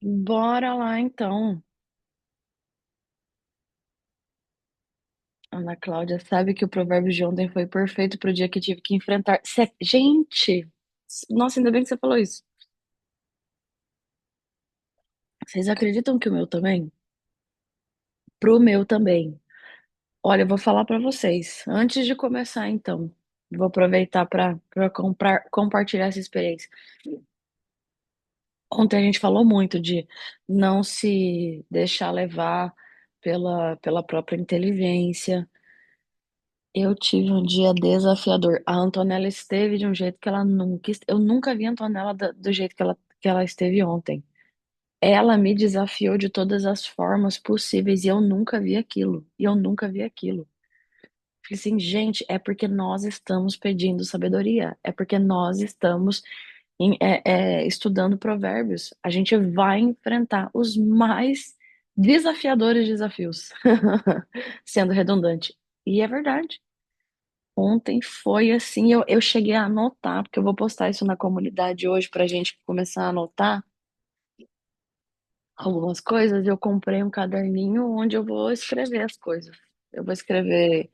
Bora lá então. Ana Cláudia sabe que o provérbio de ontem foi perfeito pro dia que tive que enfrentar. Gente, nossa, ainda bem que você falou isso. Vocês acreditam que o meu também? Pro meu também. Olha, eu vou falar pra vocês. Antes de começar, então, vou aproveitar para compartilhar essa experiência. Ontem a gente falou muito de não se deixar levar pela própria inteligência. Eu tive um dia desafiador. A Antonella esteve de um jeito que ela nunca. Eu nunca vi a Antonella do jeito que ela esteve ontem. Ela me desafiou de todas as formas possíveis e eu nunca vi aquilo. E eu nunca vi aquilo. Falei assim, gente, é porque nós estamos pedindo sabedoria. É porque nós estamos estudando provérbios. A gente vai enfrentar os mais desafiadores desafios. Sendo redundante. E é verdade. Ontem foi assim, eu cheguei a anotar, porque eu vou postar isso na comunidade hoje pra gente começar a anotar algumas coisas. Eu comprei um caderninho onde eu vou escrever as coisas. Eu vou escrever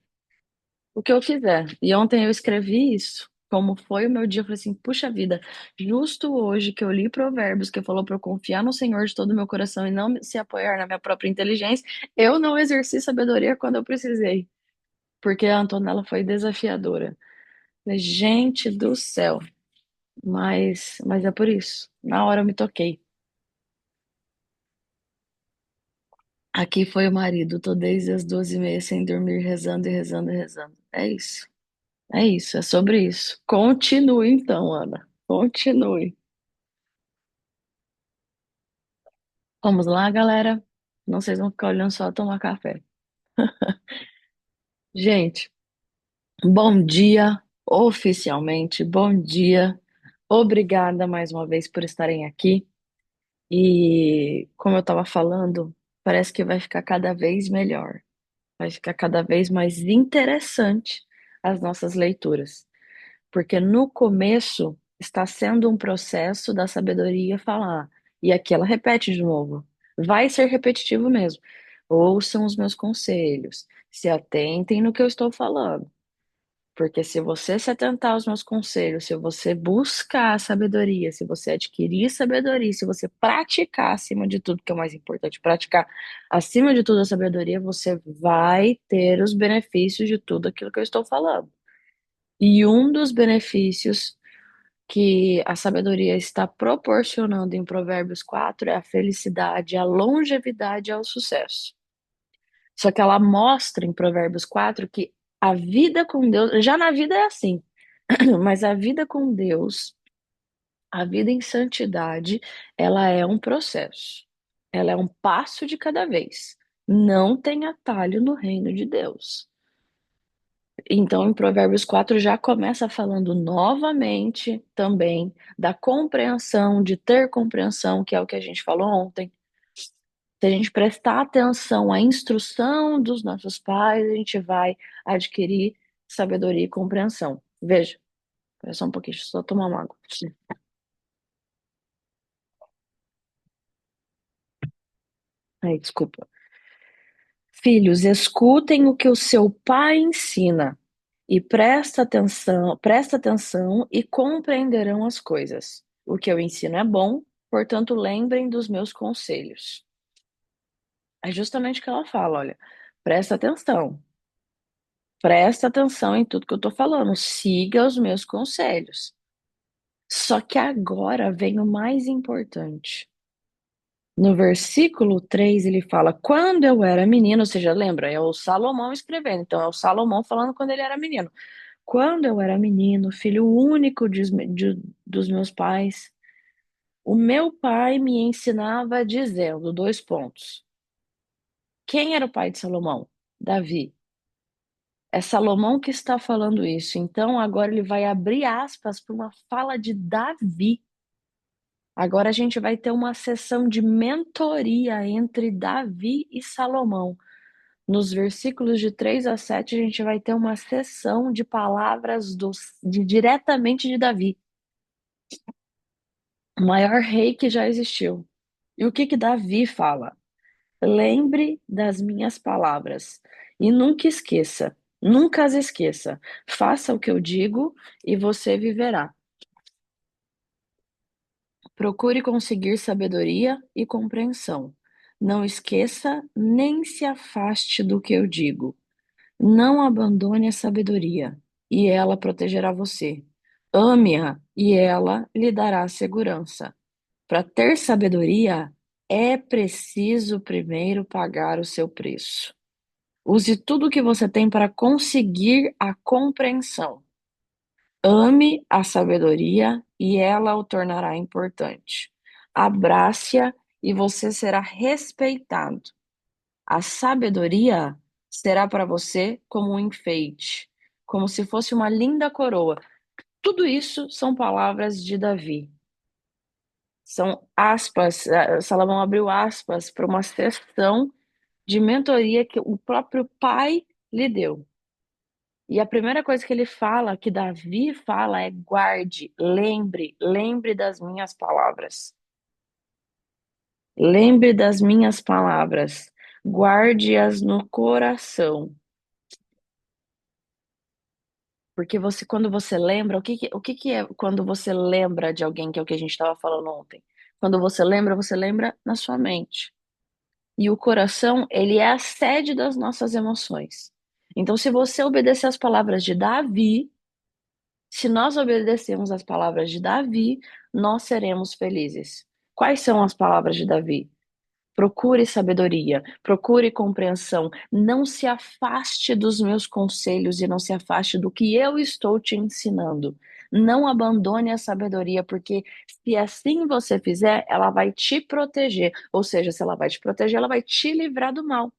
o que eu quiser. E ontem eu escrevi isso. Como foi o meu dia, eu falei assim: puxa vida, justo hoje que eu li Provérbios, que falou para eu confiar no Senhor de todo o meu coração e não se apoiar na minha própria inteligência, eu não exerci sabedoria quando eu precisei, porque a Antonella foi desafiadora. Falei, gente do céu. Mas é por isso. Na hora eu me toquei. Aqui foi o marido. Tô desde as 12h30 sem dormir, rezando e rezando e rezando. É isso. É isso. É sobre isso. Continue então, Ana. Continue. Vamos lá, galera. Não vocês vão ficar olhando só tomar café. Gente, bom dia. Oficialmente, bom dia. Obrigada mais uma vez por estarem aqui. E como eu estava falando, parece que vai ficar cada vez melhor. Vai ficar cada vez mais interessante as nossas leituras, porque no começo está sendo um processo da sabedoria falar, e aqui ela repete de novo, vai ser repetitivo mesmo. Ouçam os meus conselhos, se atentem no que eu estou falando. Porque se você se atentar aos meus conselhos, se você buscar a sabedoria, se você adquirir sabedoria, se você praticar acima de tudo, que é o mais importante, praticar acima de tudo a sabedoria, você vai ter os benefícios de tudo aquilo que eu estou falando. E um dos benefícios que a sabedoria está proporcionando em Provérbios 4 é a felicidade, a longevidade e o sucesso. Só que ela mostra em Provérbios 4 que a vida com Deus, já na vida é assim, mas a vida com Deus, a vida em santidade, ela é um processo. Ela é um passo de cada vez. Não tem atalho no reino de Deus. Então, em Provérbios 4 já começa falando novamente também da compreensão, de ter compreensão, que é o que a gente falou ontem. Se a gente prestar atenção à instrução dos nossos pais, a gente vai adquirir sabedoria e compreensão. Veja, espera só um pouquinho, deixa eu só tomar uma água. Ai, desculpa. Filhos, escutem o que o seu pai ensina e presta atenção e compreenderão as coisas. O que eu ensino é bom, portanto, lembrem dos meus conselhos. É justamente o que ela fala, olha, presta atenção. Presta atenção em tudo que eu tô falando, siga os meus conselhos. Só que agora vem o mais importante. No versículo 3 ele fala: Quando eu era menino, você já lembra? É o Salomão escrevendo, então é o Salomão falando quando ele era menino. Quando eu era menino, filho único dos meus pais, o meu pai me ensinava dizendo: dois pontos. Quem era o pai de Salomão? Davi. É Salomão que está falando isso. Então agora ele vai abrir aspas para uma fala de Davi. Agora a gente vai ter uma sessão de mentoria entre Davi e Salomão. Nos versículos de 3 a 7, a gente vai ter uma sessão de palavras diretamente de Davi, o maior rei que já existiu. E o que que Davi fala? Lembre das minhas palavras e nunca esqueça, nunca as esqueça. Faça o que eu digo e você viverá. Procure conseguir sabedoria e compreensão. Não esqueça nem se afaste do que eu digo. Não abandone a sabedoria, e ela protegerá você. Ame-a, e ela lhe dará segurança. Para ter sabedoria, é preciso primeiro pagar o seu preço. Use tudo o que você tem para conseguir a compreensão. Ame a sabedoria e ela o tornará importante. Abrace-a e você será respeitado. A sabedoria será para você como um enfeite, como se fosse uma linda coroa. Tudo isso são palavras de Davi. São aspas, Salomão abriu aspas para uma sessão de mentoria que o próprio pai lhe deu. E a primeira coisa que ele fala, que Davi fala, é guarde, lembre das minhas palavras. Lembre das minhas palavras, guarde-as no coração. Porque você, quando você lembra, o que que é quando você lembra de alguém, que é o que a gente estava falando ontem? Quando você lembra na sua mente. E o coração, ele é a sede das nossas emoções. Então, se você obedecer às palavras de Davi, se nós obedecermos às palavras de Davi, nós seremos felizes. Quais são as palavras de Davi? Procure sabedoria, procure compreensão, não se afaste dos meus conselhos e não se afaste do que eu estou te ensinando. Não abandone a sabedoria, porque se assim você fizer, ela vai te proteger. Ou seja, se ela vai te proteger, ela vai te livrar do mal.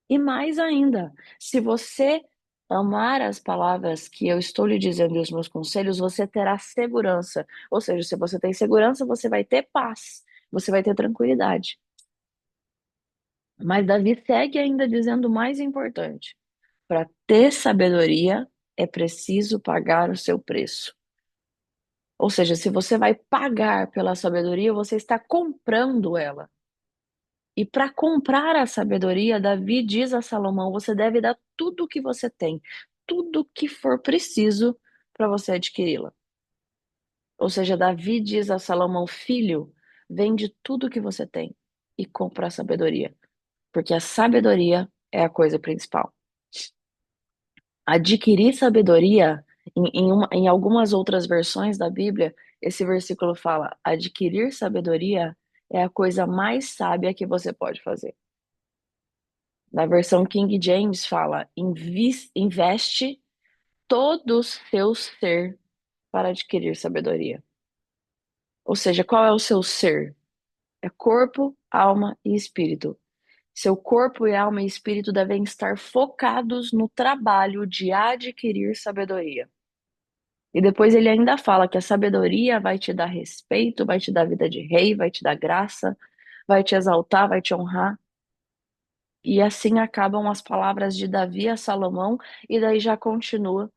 E mais ainda, se você amar as palavras que eu estou lhe dizendo e os meus conselhos, você terá segurança. Ou seja, se você tem segurança, você vai ter paz, você vai ter tranquilidade. Mas Davi segue ainda dizendo o mais importante: para ter sabedoria é preciso pagar o seu preço. Ou seja, se você vai pagar pela sabedoria, você está comprando ela. E para comprar a sabedoria, Davi diz a Salomão: você deve dar tudo o que você tem, tudo que for preciso para você adquiri-la. Ou seja, Davi diz a Salomão: filho, vende tudo o que você tem e compra a sabedoria, porque a sabedoria é a coisa principal. Adquirir sabedoria, em algumas outras versões da Bíblia, esse versículo fala: adquirir sabedoria é a coisa mais sábia que você pode fazer. Na versão King James fala: investe todo o seu ser para adquirir sabedoria. Ou seja, qual é o seu ser? É corpo, alma e espírito. Seu corpo e alma e espírito devem estar focados no trabalho de adquirir sabedoria. E depois ele ainda fala que a sabedoria vai te dar respeito, vai te dar vida de rei, vai te dar graça, vai te exaltar, vai te honrar. E assim acabam as palavras de Davi a Salomão, e daí já continua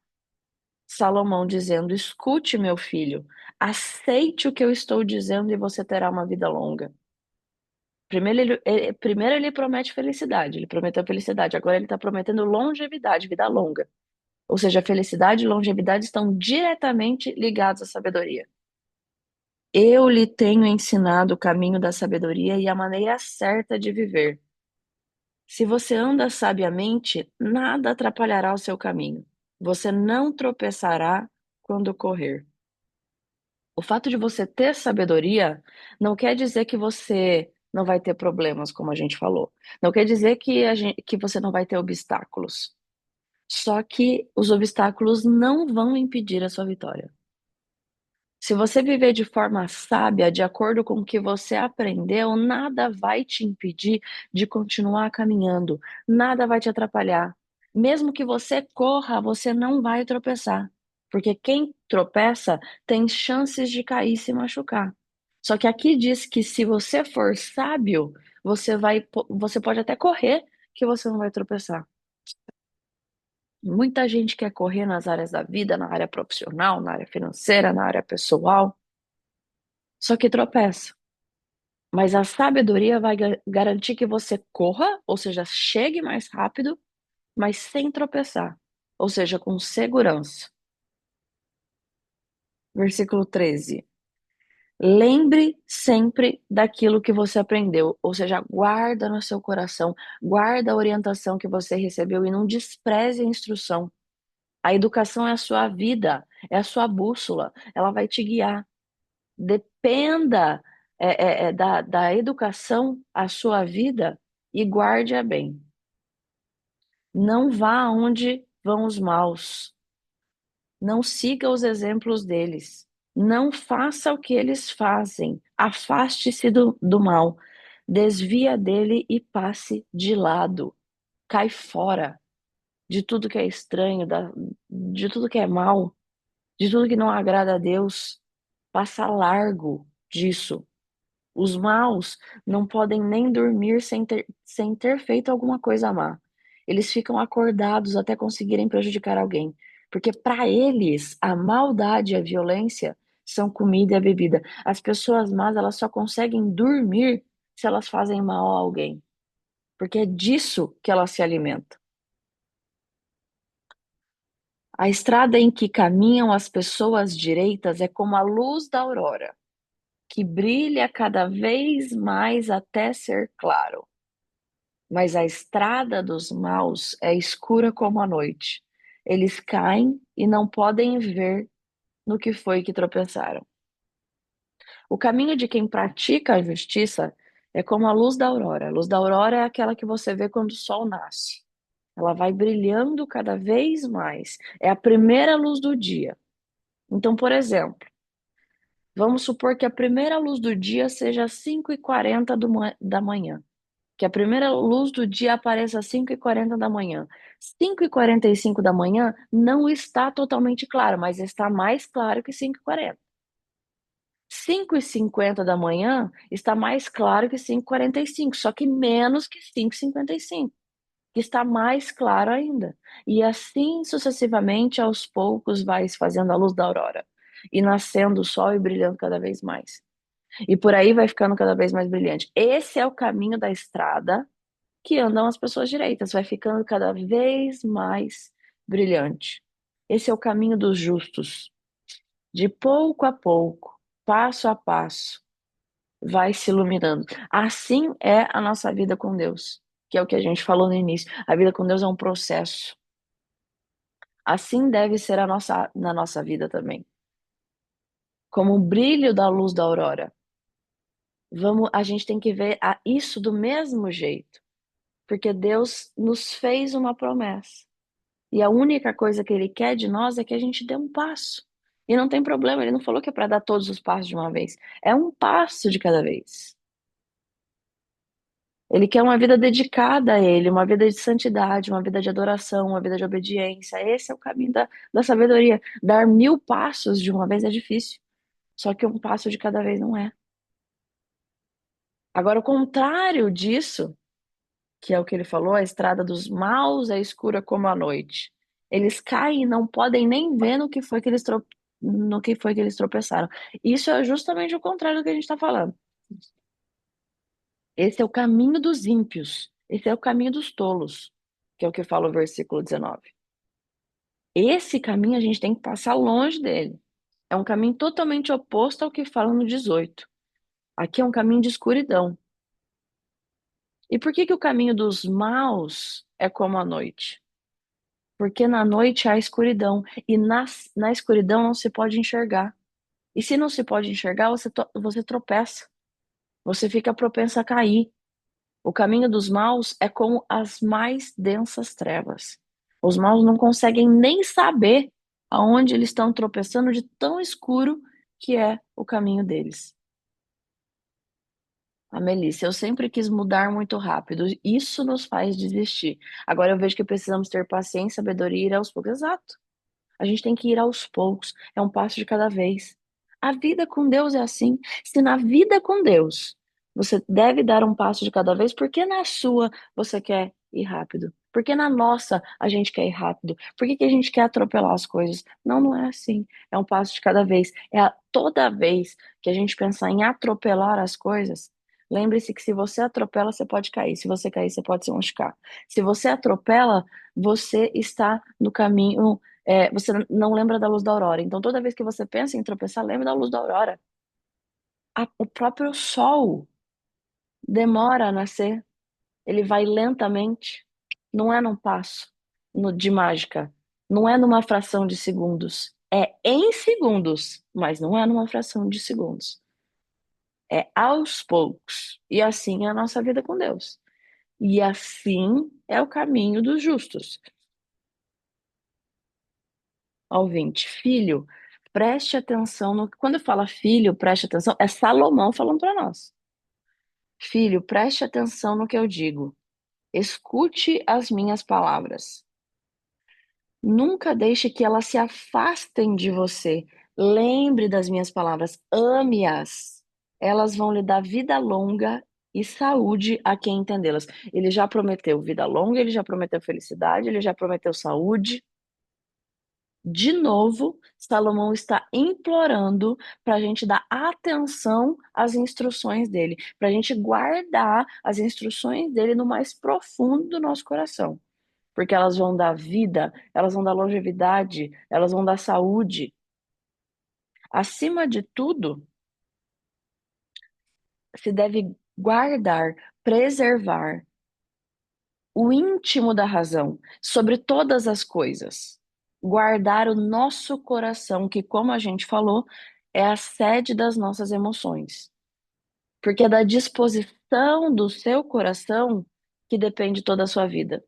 Salomão dizendo: escute, meu filho, aceite o que eu estou dizendo e você terá uma vida longa. Primeiro ele promete felicidade, ele prometeu felicidade, agora ele está prometendo longevidade, vida longa. Ou seja, felicidade e longevidade estão diretamente ligados à sabedoria. Eu lhe tenho ensinado o caminho da sabedoria e a maneira certa de viver. Se você anda sabiamente, nada atrapalhará o seu caminho. Você não tropeçará quando correr. O fato de você ter sabedoria não quer dizer que você não vai ter problemas, como a gente falou. Não quer dizer que você não vai ter obstáculos. Só que os obstáculos não vão impedir a sua vitória. Se você viver de forma sábia, de acordo com o que você aprendeu, nada vai te impedir de continuar caminhando, nada vai te atrapalhar. Mesmo que você corra, você não vai tropeçar, porque quem tropeça tem chances de cair e se machucar. Só que aqui diz que se você for sábio, você pode até correr, que você não vai tropeçar. Muita gente quer correr nas áreas da vida, na área profissional, na área financeira, na área pessoal, só que tropeça. Mas a sabedoria vai garantir que você corra, ou seja, chegue mais rápido, mas sem tropeçar, ou seja, com segurança. Versículo 13. Lembre sempre daquilo que você aprendeu, ou seja, guarda no seu coração, guarda a orientação que você recebeu e não despreze a instrução. A educação é a sua vida, é a sua bússola, ela vai te guiar. Dependa da educação a sua vida e guarde-a bem. Não vá onde vão os maus. Não siga os exemplos deles. Não faça o que eles fazem. Afaste-se do mal. Desvia dele e passe de lado. Cai fora de tudo que é estranho, de tudo que é mal, de tudo que não agrada a Deus. Passa largo disso. Os maus não podem nem dormir sem ter feito alguma coisa má. Eles ficam acordados até conseguirem prejudicar alguém, porque para eles a maldade e a violência são comida e a bebida. As pessoas más, elas só conseguem dormir se elas fazem mal a alguém, porque é disso que elas se alimentam. A estrada em que caminham as pessoas direitas é como a luz da aurora, que brilha cada vez mais até ser claro. Mas a estrada dos maus é escura como a noite. Eles caem e não podem ver no que foi que tropeçaram. O caminho de quem pratica a justiça é como a luz da aurora. A luz da aurora é aquela que você vê quando o sol nasce. Ela vai brilhando cada vez mais. É a primeira luz do dia. Então, por exemplo, vamos supor que a primeira luz do dia seja às 5h40 da manhã. Que a primeira luz do dia apareça às 5h40 da manhã. 5h45 da manhã não está totalmente claro, mas está mais claro que 5h40. 5h50 da manhã está mais claro que 5h45, só que menos que 5h55, que está mais claro ainda. E assim sucessivamente, aos poucos, vai se fazendo a luz da aurora, e nascendo o sol e brilhando cada vez mais. E por aí vai ficando cada vez mais brilhante. Esse é o caminho da estrada que andam as pessoas direitas, vai ficando cada vez mais brilhante. Esse é o caminho dos justos. De pouco a pouco, passo a passo, vai se iluminando. Assim é a nossa vida com Deus, que é o que a gente falou no início. A vida com Deus é um processo. Assim deve ser na nossa vida também. Como o brilho da luz da aurora. A gente tem que ver isso do mesmo jeito, porque Deus nos fez uma promessa. E a única coisa que ele quer de nós é que a gente dê um passo. E não tem problema, ele não falou que é para dar todos os passos de uma vez. É um passo de cada vez. Ele quer uma vida dedicada a ele, uma vida de santidade, uma vida de adoração, uma vida de obediência. Esse é o caminho da sabedoria. Dar 1000 passos de uma vez é difícil. Só que um passo de cada vez não é. Agora, o contrário disso, que é o que ele falou, a estrada dos maus é escura como a noite. Eles caem e não podem nem ver no que foi que eles tropeçaram. Isso é justamente o contrário do que a gente está falando. Esse é o caminho dos ímpios. Esse é o caminho dos tolos, que é o que fala o versículo 19. Esse caminho a gente tem que passar longe dele. É um caminho totalmente oposto ao que fala no 18. Aqui é um caminho de escuridão. E por que que o caminho dos maus é como a noite? Porque na noite há escuridão e na escuridão não se pode enxergar. E se não se pode enxergar, você tropeça. Você fica propenso a cair. O caminho dos maus é como as mais densas trevas. Os maus não conseguem nem saber aonde eles estão tropeçando de tão escuro que é o caminho deles. A Melissa, eu sempre quis mudar muito rápido. Isso nos faz desistir. Agora eu vejo que precisamos ter paciência, sabedoria e ir aos poucos. Exato. A gente tem que ir aos poucos, é um passo de cada vez. A vida com Deus é assim. Se na vida com Deus você deve dar um passo de cada vez, por que na sua você quer ir rápido? Por que na nossa a gente quer ir rápido? Por que que a gente quer atropelar as coisas? Não, não é assim. É um passo de cada vez. Toda vez que a gente pensar em atropelar as coisas, Lembre-se que se você atropela, você pode cair. Se você cair, você pode se machucar. Se você atropela, você está no caminho. Você não lembra da luz da aurora. Então, toda vez que você pensa em tropeçar, lembre da luz da aurora. O próprio sol demora a nascer. Ele vai lentamente. Não é num passo de mágica. Não é numa fração de segundos. É em segundos, mas não é numa fração de segundos. É aos poucos. E assim é a nossa vida com Deus. E assim é o caminho dos justos. Ouvinte, filho, preste atenção no. Quando fala filho, preste atenção, é Salomão falando para nós. Filho, preste atenção no que eu digo. Escute as minhas palavras. Nunca deixe que elas se afastem de você. Lembre das minhas palavras, ame-as. Elas vão lhe dar vida longa e saúde a quem entendê-las. Ele já prometeu vida longa, ele já prometeu felicidade, ele já prometeu saúde. De novo, Salomão está implorando para a gente dar atenção às instruções dele, para a gente guardar as instruções dele no mais profundo do nosso coração, porque elas vão dar vida, elas vão dar longevidade, elas vão dar saúde. Acima de tudo, se deve guardar, preservar o íntimo da razão sobre todas as coisas. Guardar o nosso coração, que, como a gente falou, é a sede das nossas emoções. Porque é da disposição do seu coração que depende toda a sua vida.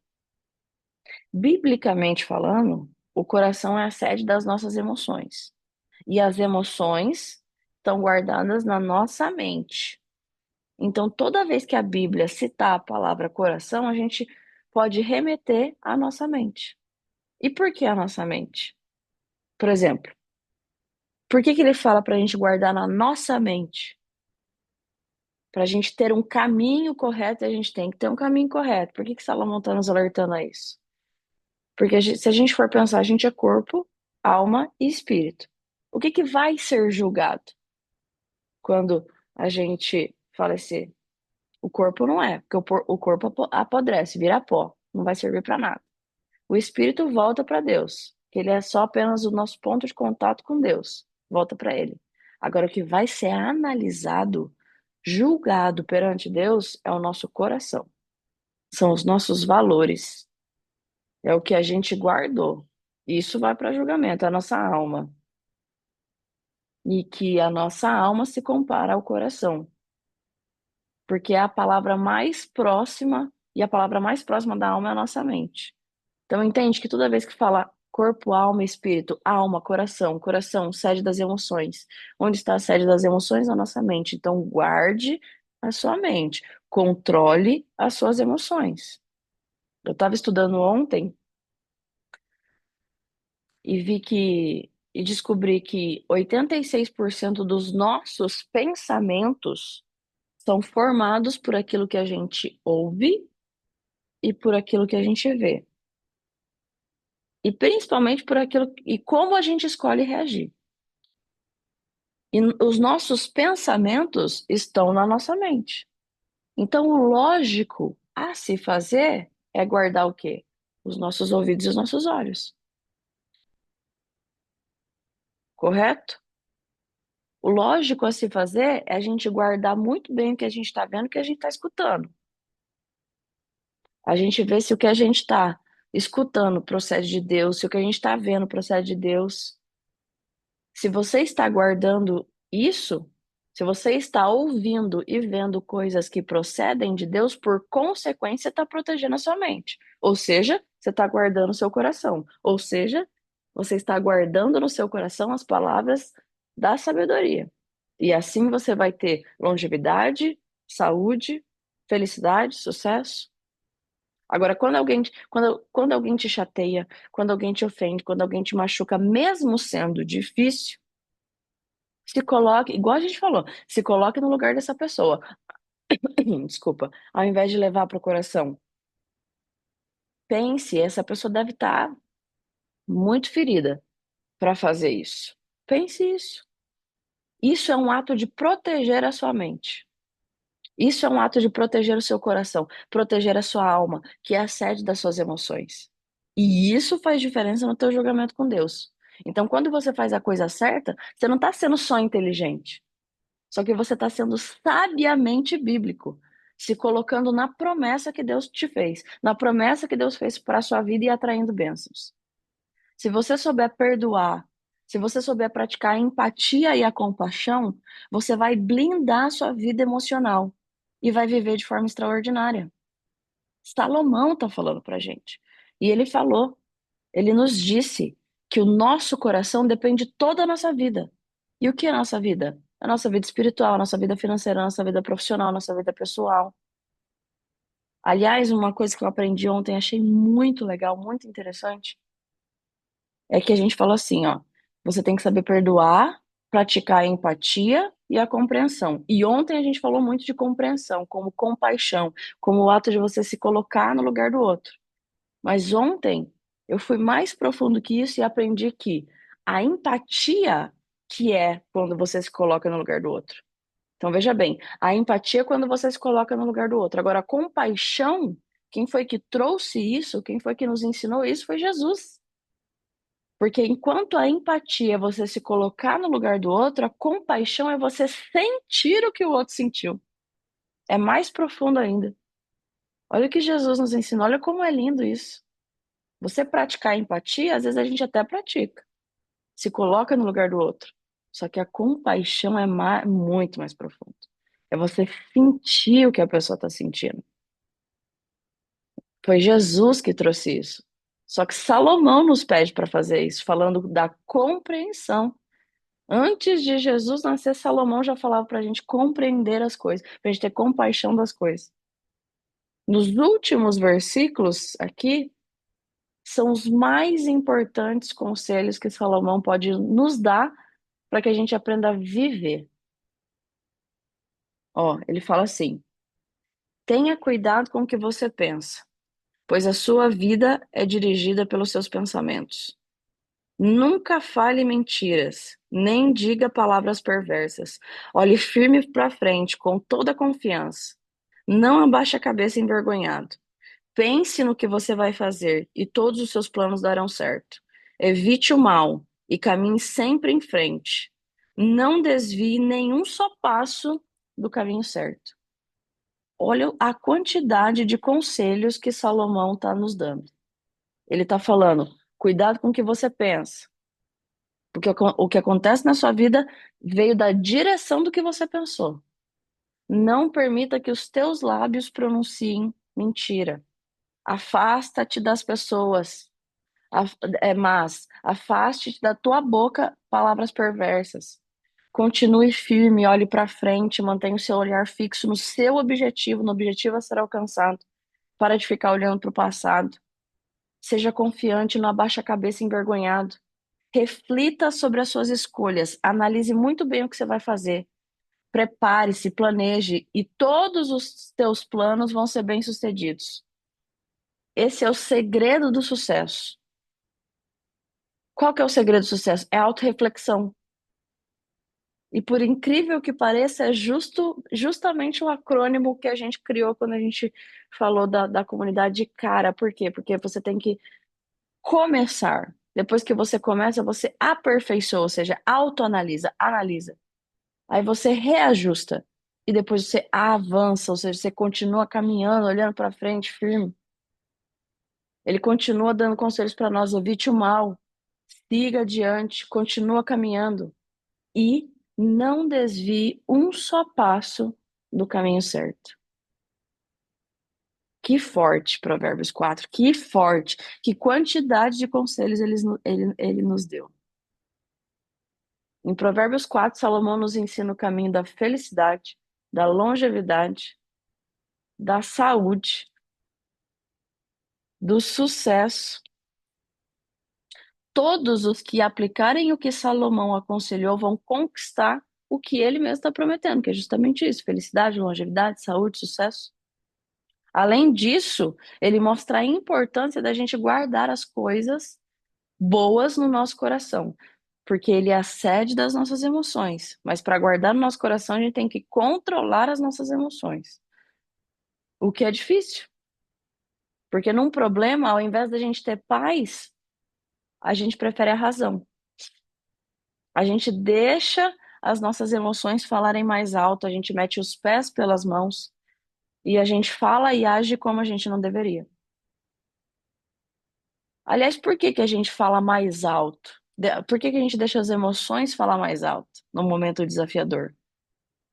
Biblicamente falando, o coração é a sede das nossas emoções. E as emoções estão guardadas na nossa mente. Então, toda vez que a Bíblia citar a palavra coração, a gente pode remeter à nossa mente. E por que a nossa mente? Por exemplo, por que que ele fala para a gente guardar na nossa mente? Para a gente ter um caminho correto, a gente tem que ter um caminho correto. Por que que Salomão está nos alertando a isso? Porque se a gente for pensar, a gente é corpo, alma e espírito. O que que vai ser julgado quando a gente falecer? O corpo não é, porque o corpo apodrece, vira pó, não vai servir para nada. O espírito volta para Deus, que ele é só apenas o nosso ponto de contato com Deus, volta para ele. Agora, o que vai ser analisado, julgado perante Deus é o nosso coração, são os nossos valores, é o que a gente guardou. Isso vai para julgamento, a nossa alma. E que a nossa alma se compara ao coração, porque é a palavra mais próxima, e a palavra mais próxima da alma é a nossa mente. Então, entende que toda vez que fala corpo, alma, espírito, alma, coração, coração, sede das emoções. Onde está a sede das emoções? Na nossa mente. Então, guarde a sua mente, controle as suas emoções. Eu estava estudando ontem e e descobri que 86% dos nossos pensamentos são formados por aquilo que a gente ouve e por aquilo que a gente vê. E principalmente por aquilo e como a gente escolhe reagir. E os nossos pensamentos estão na nossa mente. Então, o lógico a se fazer é guardar o quê? Os nossos ouvidos e os nossos olhos. Correto? O lógico a se fazer é a gente guardar muito bem o que a gente está vendo e o que a gente está escutando. A gente vê se o que a gente está escutando procede de Deus, se o que a gente está vendo procede de Deus. Se você está guardando isso, se você está ouvindo e vendo coisas que procedem de Deus, por consequência, está protegendo a sua mente. Ou seja, você está guardando o seu coração. Ou seja, você está guardando no seu coração as palavras da sabedoria. E assim você vai ter longevidade, saúde, felicidade, sucesso. Agora, quando alguém te chateia, quando alguém te ofende, quando alguém te machuca, mesmo sendo difícil, se coloque, igual a gente falou, se coloque no lugar dessa pessoa. Desculpa. Ao invés de levar para o coração, pense, essa pessoa deve estar muito ferida para fazer isso. Pense isso. Isso é um ato de proteger a sua mente. Isso é um ato de proteger o seu coração, proteger a sua alma, que é a sede das suas emoções. E isso faz diferença no teu julgamento com Deus. Então, quando você faz a coisa certa, você não está sendo só inteligente, só que você está sendo sabiamente bíblico, se colocando na promessa que Deus te fez, na promessa que Deus fez para a sua vida e atraindo bênçãos. Se você souber perdoar, se você souber praticar a empatia e a compaixão, você vai blindar a sua vida emocional e vai viver de forma extraordinária. Salomão está falando para gente. E ele falou, ele nos disse que o nosso coração depende toda a nossa vida. E o que é a nossa vida? A nossa vida espiritual, a nossa vida financeira, a nossa vida profissional, a nossa vida pessoal. Aliás, uma coisa que eu aprendi ontem, achei muito legal, muito interessante, é que a gente falou assim, ó, você tem que saber perdoar, praticar a empatia e a compreensão. E ontem a gente falou muito de compreensão, como compaixão, como o ato de você se colocar no lugar do outro. Mas ontem eu fui mais profundo que isso e aprendi que a empatia que é quando você se coloca no lugar do outro. Então veja bem, a empatia é quando você se coloca no lugar do outro. Agora, a compaixão, quem foi que trouxe isso, quem foi que nos ensinou isso foi Jesus. Porque enquanto a empatia é você se colocar no lugar do outro, a compaixão é você sentir o que o outro sentiu. É mais profundo ainda. Olha o que Jesus nos ensinou, olha como é lindo isso. Você praticar a empatia, às vezes a gente até pratica, se coloca no lugar do outro. Só que a compaixão é muito mais profundo. É você sentir o que a pessoa está sentindo. Foi Jesus que trouxe isso. Só que Salomão nos pede para fazer isso, falando da compreensão. Antes de Jesus nascer, Salomão já falava para a gente compreender as coisas, para a gente ter compaixão das coisas. Nos últimos versículos aqui, são os mais importantes conselhos que Salomão pode nos dar para que a gente aprenda a viver. Ó, ele fala assim: tenha cuidado com o que você pensa, pois a sua vida é dirigida pelos seus pensamentos. Nunca fale mentiras, nem diga palavras perversas. Olhe firme para frente, com toda a confiança. Não abaixe a cabeça envergonhado. Pense no que você vai fazer e todos os seus planos darão certo. Evite o mal e caminhe sempre em frente. Não desvie nenhum só passo do caminho certo. Olha a quantidade de conselhos que Salomão está nos dando. Ele está falando: cuidado com o que você pensa. Porque o que acontece na sua vida veio da direção do que você pensou. Não permita que os teus lábios pronunciem mentira. Afasta-te das pessoas, mas afaste-te da tua boca palavras perversas. Continue firme, olhe para frente, mantenha o seu olhar fixo no seu objetivo, no objetivo a ser alcançado. Para de ficar olhando para o passado. Seja confiante, não abaixe a cabeça envergonhado. Reflita sobre as suas escolhas, analise muito bem o que você vai fazer. Prepare-se, planeje e todos os teus planos vão ser bem-sucedidos. Esse é o segredo do sucesso. Qual que é o segredo do sucesso? É a autorreflexão. E por incrível que pareça, é justamente o acrônimo que a gente criou quando a gente falou da comunidade de cara. Por quê? Porque você tem que começar. Depois que você começa, você aperfeiçoa, ou seja, autoanalisa, analisa. Aí você reajusta. E depois você avança, ou seja, você continua caminhando, olhando para frente, firme. Ele continua dando conselhos para nós: evite o mal, siga adiante, continua caminhando e não desvie um só passo do caminho certo. Que forte, Provérbios 4, que forte, que quantidade de conselhos ele nos deu. Em Provérbios 4, Salomão nos ensina o caminho da felicidade, da longevidade, da saúde, do sucesso. Todos os que aplicarem o que Salomão aconselhou vão conquistar o que ele mesmo está prometendo, que é justamente isso: felicidade, longevidade, saúde, sucesso. Além disso, ele mostra a importância da gente guardar as coisas boas no nosso coração. porque ele é a sede das nossas emoções. Mas para guardar no nosso coração, a gente tem que controlar as nossas emoções. O que é difícil, porque num problema, ao invés da gente ter paz, a gente prefere a razão. A gente deixa as nossas emoções falarem mais alto, a gente mete os pés pelas mãos e a gente fala e age como a gente não deveria. Aliás, por que que a gente fala mais alto? Por que que a gente deixa as emoções falar mais alto no momento desafiador?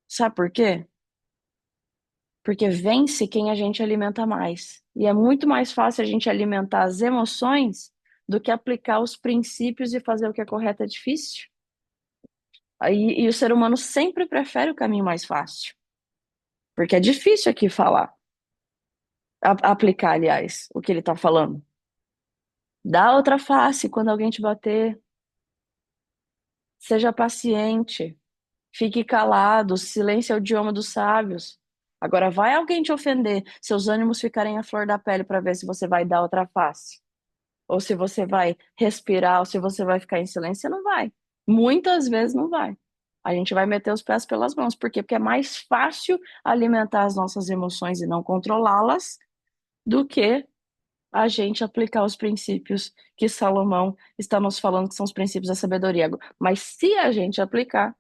Sabe por quê? Porque vence quem a gente alimenta mais. E é muito mais fácil a gente alimentar as emoções do que aplicar os princípios e fazer o que é correto é difícil. E o ser humano sempre prefere o caminho mais fácil, porque é difícil aqui falar, aplicar, aliás, o que ele está falando. Dá outra face quando alguém te bater. Seja paciente. Fique calado. Silêncio é o idioma dos sábios. Agora, vai alguém te ofender, seus ânimos ficarem à flor da pele para ver se você vai dar outra face. Ou se você vai respirar, ou se você vai ficar em silêncio, você não vai. Muitas vezes não vai. A gente vai meter os pés pelas mãos. Por quê? Porque é mais fácil alimentar as nossas emoções e não controlá-las do que a gente aplicar os princípios que Salomão está nos falando que são os princípios da sabedoria. Mas se a gente aplicar,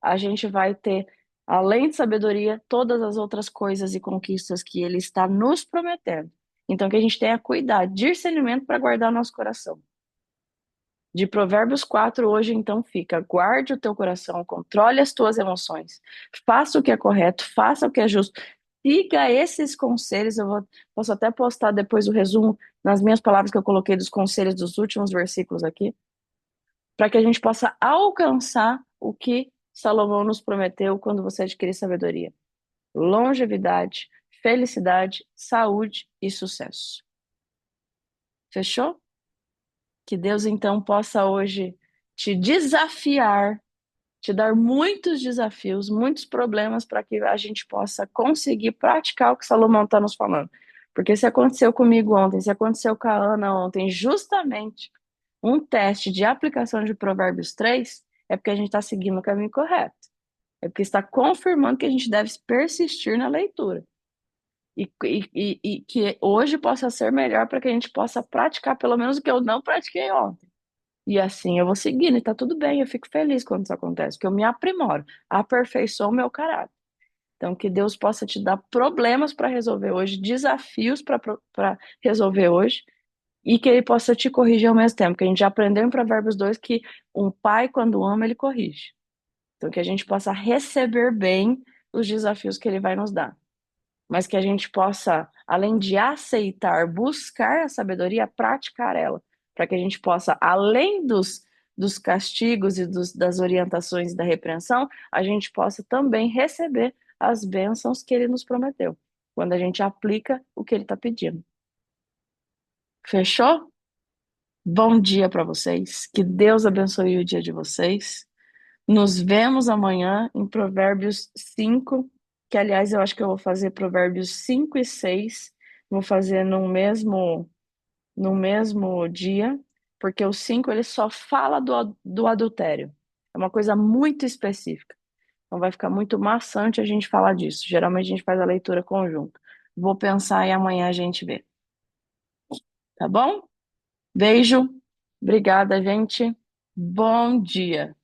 a gente vai ter, além de sabedoria, todas as outras coisas e conquistas que ele está nos prometendo. Então, que a gente tenha cuidado, discernimento para guardar nosso coração. De Provérbios 4 hoje, então, fica: guarde o teu coração, controle as tuas emoções, faça o que é correto, faça o que é justo. Siga esses conselhos, posso até postar depois o resumo nas minhas palavras que eu coloquei dos conselhos dos últimos versículos aqui, para que a gente possa alcançar o que Salomão nos prometeu quando você adquirir sabedoria: longevidade, felicidade, saúde e sucesso. Fechou? Que Deus então possa hoje te desafiar, te dar muitos desafios, muitos problemas para que a gente possa conseguir praticar o que Salomão está nos falando. Porque se aconteceu comigo ontem, se aconteceu com a Ana ontem, justamente um teste de aplicação de Provérbios 3, é porque a gente está seguindo o caminho correto. É porque está confirmando que a gente deve persistir na leitura. E que hoje possa ser melhor para que a gente possa praticar pelo menos o que eu não pratiquei ontem. E assim eu vou seguindo, e tá tudo bem, eu fico feliz quando isso acontece, porque eu me aprimoro, aperfeiçoo o meu caráter. Então, que Deus possa te dar problemas para resolver hoje, desafios para resolver hoje, e que Ele possa te corrigir ao mesmo tempo, que a gente já aprendeu em Provérbios 2 que um pai, quando ama, ele corrige. Então, que a gente possa receber bem os desafios que Ele vai nos dar, mas que a gente possa, além de aceitar, buscar a sabedoria, praticar ela, para que a gente possa, além dos castigos e das orientações e da repreensão, a gente possa também receber as bênçãos que ele nos prometeu, quando a gente aplica o que ele está pedindo. Fechou? Bom dia para vocês. Que Deus abençoe o dia de vocês. Nos vemos amanhã em Provérbios 5, que aliás eu acho que eu vou fazer Provérbios 5 e 6, vou fazer no mesmo dia, porque o 5 ele só fala do adultério. É uma coisa muito específica. Então vai ficar muito maçante a gente falar disso. Geralmente a gente faz a leitura conjunta. Vou pensar e amanhã a gente vê. Tá bom? Beijo. Obrigada, gente. Bom dia.